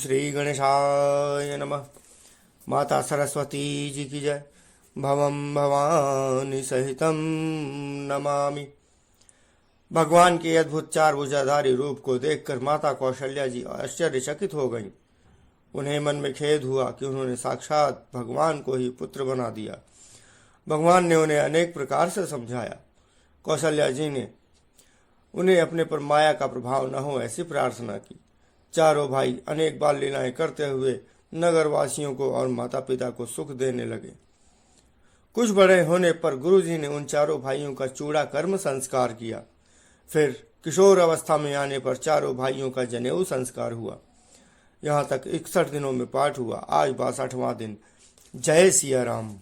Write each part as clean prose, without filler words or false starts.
श्री गणेशाय नमः। माता सरस्वती जी की जय। भवम भवानी सहितम नमामि। भगवान के अद्भुत चार भुजाधारी रूप को देखकर माता कौशल्या जी आश्चर्यचकित हो गईं। उन्हें मन में खेद हुआ कि उन्होंने साक्षात भगवान को ही पुत्र बना दिया। भगवान ने उन्हें अनेक प्रकार से समझाया। कौशल्या जी ने उन्हें अपने पर माया का प्रभाव न हो ऐसी प्रार्थना की। चारों भाई अनेक बाल लीलाएं करते हुए नगरवासियों को और माता पिता को सुख देने लगे। कुछ बड़े होने पर गुरुजी ने उन चारों भाइयों का चूड़ा कर्म संस्कार किया। फिर किशोर अवस्था में आने पर चारों भाइयों का जनेऊ संस्कार हुआ। यहाँ तक 61 दिनों में पाठ हुआ। आज 62वां दिन। जय सिया राम।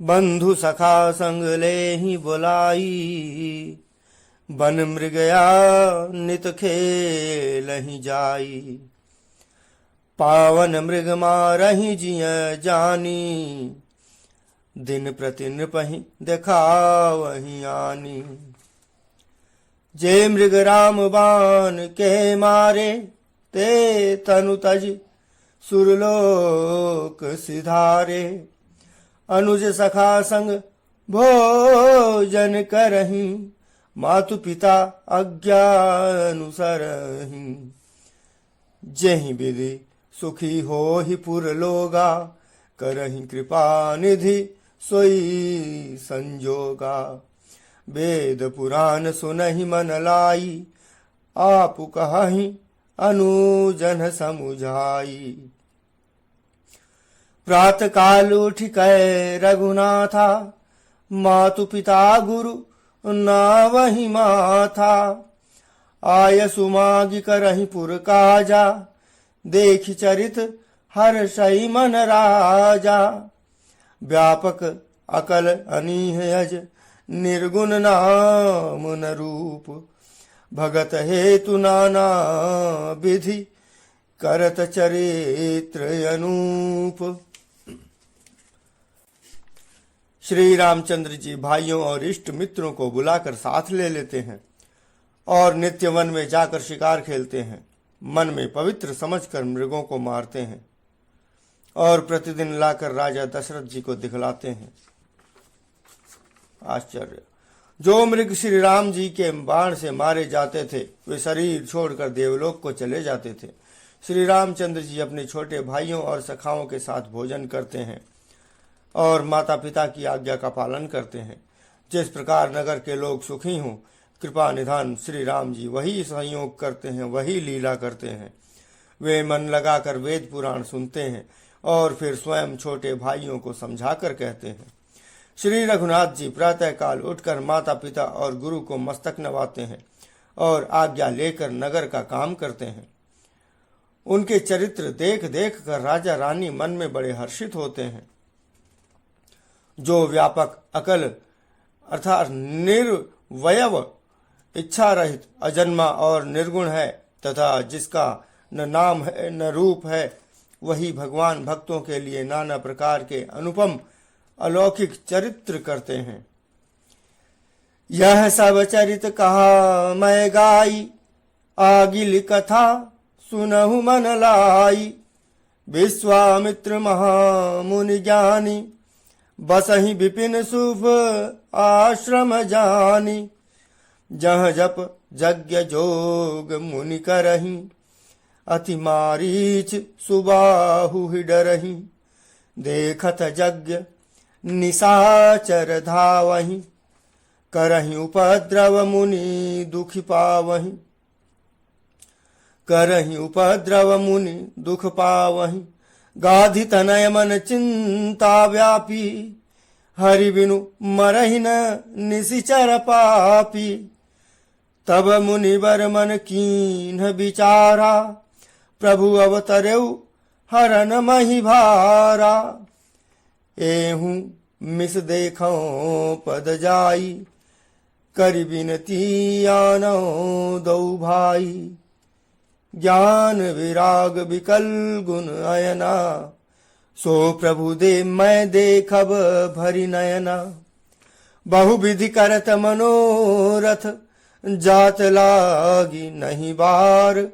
बंधु सखा संग ले ही बुलाई, बन मृगया नित खेलहि जाई। पावन मृग मारहि जिय जानी, दिन प्रति नृपहि देखावहि आनी। जे मृग राम बाण के मारे, ते तनु तज सुरलोक सिधारे। अनुज सखा संग भोजन करहि, मातु पिता आज्ञा अनुसरहि। जेहि विधि सुखी होहि पुर लोगा, करहि कृपा निधि सोई संजोगा। वेद पुराण सुनहि मन लाई, आप कहहि अनुजन समुझाई। प्रात काल उठ कै रघुनाथा, मातु पिता गुरु नावहि माथा। आय सुमागि करहि पुर काजा, देखि चरित हर्षहि मन राजा। व्यापक अकल अनीह अज, निर्गुण नाम न रूप। भगत हेतु नाना विधि, करत चरित्र अनूप। श्री रामचंद्र जी भाइयों और इष्ट मित्रों को बुलाकर साथ ले लेते हैं और नित्य वन में जाकर शिकार खेलते हैं। मन में पवित्र समझकर मृगों को मारते हैं और प्रतिदिन लाकर राजा दशरथ जी को दिखलाते हैं। आश्चर्य! जो मृग श्री राम जी के बाण से मारे जाते थे वे शरीर छोड़कर देवलोक को चले जाते थे। श्री रामचंद्र जी अपने छोटे भाइयों और सखाओं के साथ भोजन करते हैं और माता पिता की आज्ञा का पालन करते हैं। जिस प्रकार नगर के लोग सुखी हों, कृपा निधान श्री राम जी वही संयोग करते हैं, वही लीला करते हैं। वे मन लगाकर वेद पुराण सुनते हैं और फिर स्वयं छोटे भाइयों को समझाकर कहते हैं। श्री रघुनाथ जी प्रातःकाल उठकर माता पिता और गुरु को मस्तक नवाते हैं और आज्ञा लेकर नगर का काम करते हैं। उनके चरित्र देख देख कर राजा रानी मन में बड़े हर्षित होते हैं। जो व्यापक अकल अर्थात निर्वयव, इच्छा रहित, अजन्मा और निर्गुण है तथा जिसका न नाम है न रूप है, वही भगवान भक्तों के लिए नाना प्रकार के अनुपम अलौकिक चरित्र करते हैं। यह सब चरित कहा मैं गाई, आगिल कथा सुनहु मन लाई। विश्वामित्र महामुनि ज्ञानी, बसहि विपिन शुभ आश्रम जानी। जह जप यज्ञ जोग मुनि करहि, अति मारीच सुबाहु ही डरहि। देखत यज्ञ निशाचर धावहि, करहि उपद्रव मुनि दुखि पावहि। करहि उपद्रव मुनि दुख पावहि। गाधि तनय मन चिंता व्यापी, हरि बिनु मरहि न निशिचर पापी। तब मुनिवर मन कीन्ह विचारा, प्रभु अवतरऊ हरन महि भारा। एहू मिस देखो पद जाई, करि बिनती आनो दो भाई। ज्ञान विराग विकल गुण अयना, सो प्रभु दे मैं देखब भरि नयना। बहु विधि करत मनोरथ, जात लागी नहीं बार।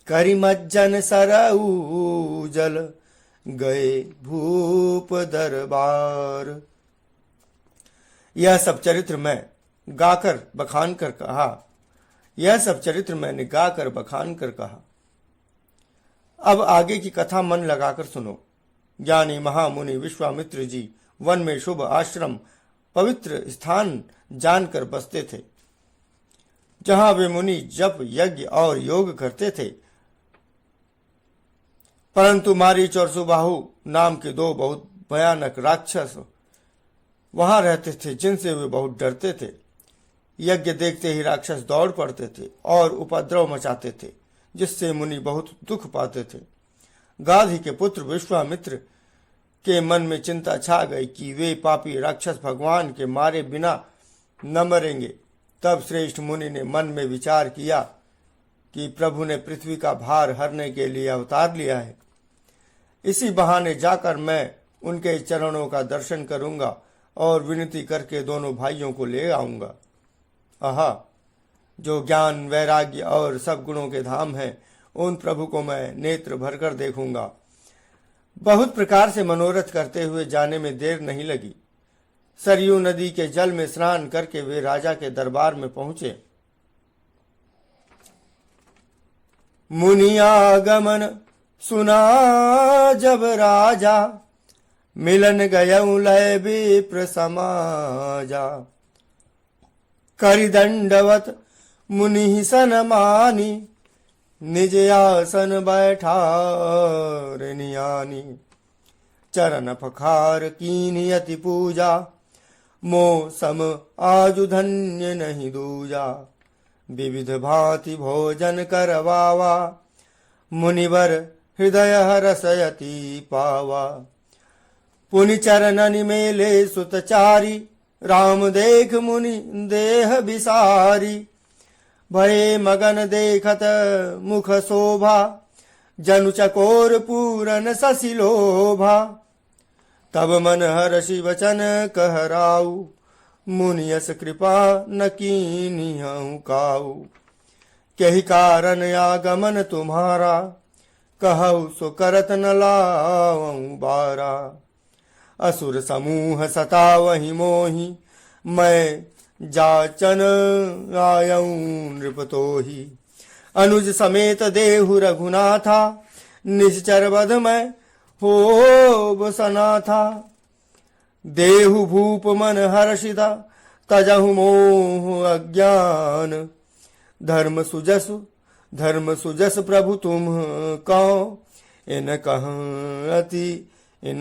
करिमज्जन सरऊ जल गए भूप दरबार। यह सब चरित्र मैं गाकर बखान कर कहा, यह सब चरित्र मैंने गाकर बखान कर कहा। अब आगे की कथा मन लगाकर सुनो। ज्ञानी महामुनि विश्वामित्र जी वन में शुभ आश्रम पवित्र स्थान जानकर बसते थे, जहां वे मुनि जप यज्ञ और योग करते थे। परंतु मारीच और सुबाहु नाम के दो बहुत भयानक राक्षस वहां रहते थे, जिनसे वे बहुत डरते थे। यज्ञ देखते ही राक्षस दौड़ पड़ते थे और उपद्रव मचाते थे, जिससे मुनि बहुत दुख पाते थे। गाधी के पुत्र विश्वामित्र के मन में चिंता छा गई कि वे पापी राक्षस भगवान के मारे बिना न मरेंगे। तब श्रेष्ठ मुनि ने मन में विचार किया कि प्रभु ने पृथ्वी का भार हरने के लिए अवतार लिया है, इसी बहाने जाकर मैं उनके चरणों का दर्शन करूंगा और विनती करके दोनों भाइयों को ले आऊंगा। आहा, जो ज्ञान वैराग्य और सब गुणों के धाम है, उन प्रभु को मैं नेत्र भरकर देखूंगा। बहुत प्रकार से मनोरथ करते हुए जाने में देर नहीं लगी। सरयू नदी के जल में स्नान करके वे राजा के दरबार में पहुंचे। मुनियागमन सुना जब राजा, मिलन गयऊ लय विप्र समाजा। करि दंडवत मुनि सन मानी, निज आसन बैठार नियानी। चरण पखार कीनी अति पूजा, मो सम आजु धन्य नहीं दूजा। विविध भांति भोजन करवावा, मुनिवर हृदय हरसयति पावा। पुनि चरणनि मेले सुतचारी, राम देख मुनि देह बिसारी। भये मगन देखत मुख शोभा, जनु चकोर पूरन शशि लोभा। तब मन हर्षि वचन कहराऊ, मुनियस कृपा न कीन्हु काऊ। कहि कारण आगमन तुम्हारा, कहु सो करत न लाऊं बारा। असुर समूह सतावहि मोहि, मैं जाचन आयऊं नृपतोहि। अनुज समेत देहु रघुनाथा, निश्चर बध में हो सना था। देहु भूप मन हर्षिता, तजहु मोह अज्ञान। धर्म सुजस प्रभु तुम कहो, इन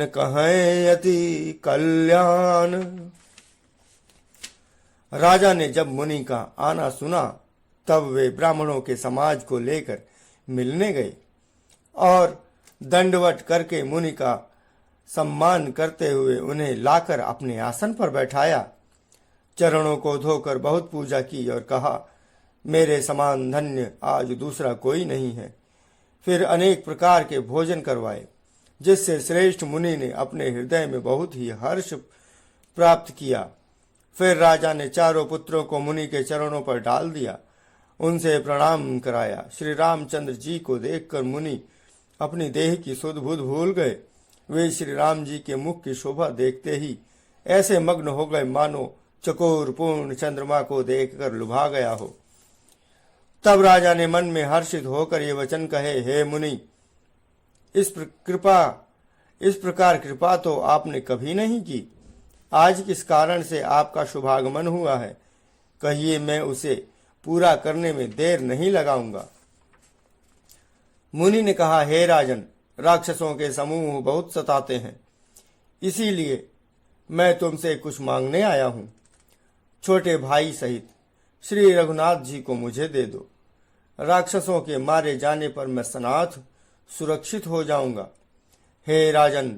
कहें अति कल्याण। राजा ने जब मुनि का आना सुना, तब वे ब्राह्मणों के समाज को लेकर मिलने गए और दंडवत करके मुनि का सम्मान करते हुए उन्हें लाकर अपने आसन पर बैठाया। चरणों को धोकर बहुत पूजा की और कहा, मेरे समान धन्य आज दूसरा कोई नहीं है। फिर अनेक प्रकार के भोजन करवाए, जिससे श्रेष्ठ मुनि ने अपने हृदय में बहुत ही हर्ष प्राप्त किया। फिर राजा ने चारों पुत्रों को मुनि के चरणों पर डाल दिया, उनसे प्रणाम कराया। श्री रामचंद्र जी को देखकर मुनि अपनी देह की सुध बुध भूल गए। वे श्री राम जी के मुख की शोभा देखते ही ऐसे मग्न हो गए मानो चकोर पूर्ण चंद्रमा को देखकर लुभा गया हो। तब राजा ने मन में हर्षित होकर ये वचन कहे, हे मुनि, इस प्रकार कृपा तो आपने कभी नहीं की। आज किस कारण से आपका शुभागमन हुआ है, कहिए, मैं उसे पूरा करने में देर नहीं लगाऊंगा। मुनि ने कहा, हे राजन, राक्षसों के समूह बहुत सताते हैं, इसीलिए मैं तुमसे कुछ मांगने आया हूं। छोटे भाई सहित श्री रघुनाथ जी को मुझे दे दो। राक्षसों के मारे जाने पर मैं सनाथ सुरक्षित हो जाऊंगा। हे राजन,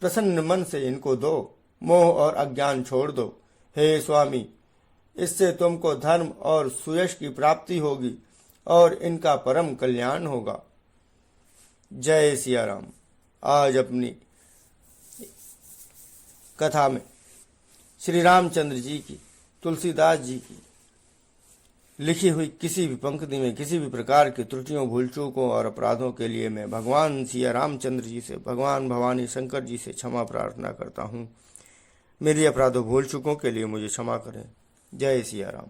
प्रसन्न मन से इनको दो, मोह और अज्ञान छोड़ दो। हे स्वामी, इससे तुमको धर्म और सुयश की प्राप्ति होगी और इनका परम कल्याण होगा। जय सिया राम। आज अपनी कथा में श्री रामचंद्र जी की, तुलसीदास जी की लिखी हुई किसी भी पंक्ति में किसी भी प्रकार की त्रुटियों, भूल चूकों और अपराधों के लिए मैं भगवान सिया रामचंद्र जी से, भगवान भवानी शंकर जी से क्षमा प्रार्थना करता हूँ। मेरी अपराधों भूल चूकों के लिए मुझे क्षमा करें। जय सिया राम।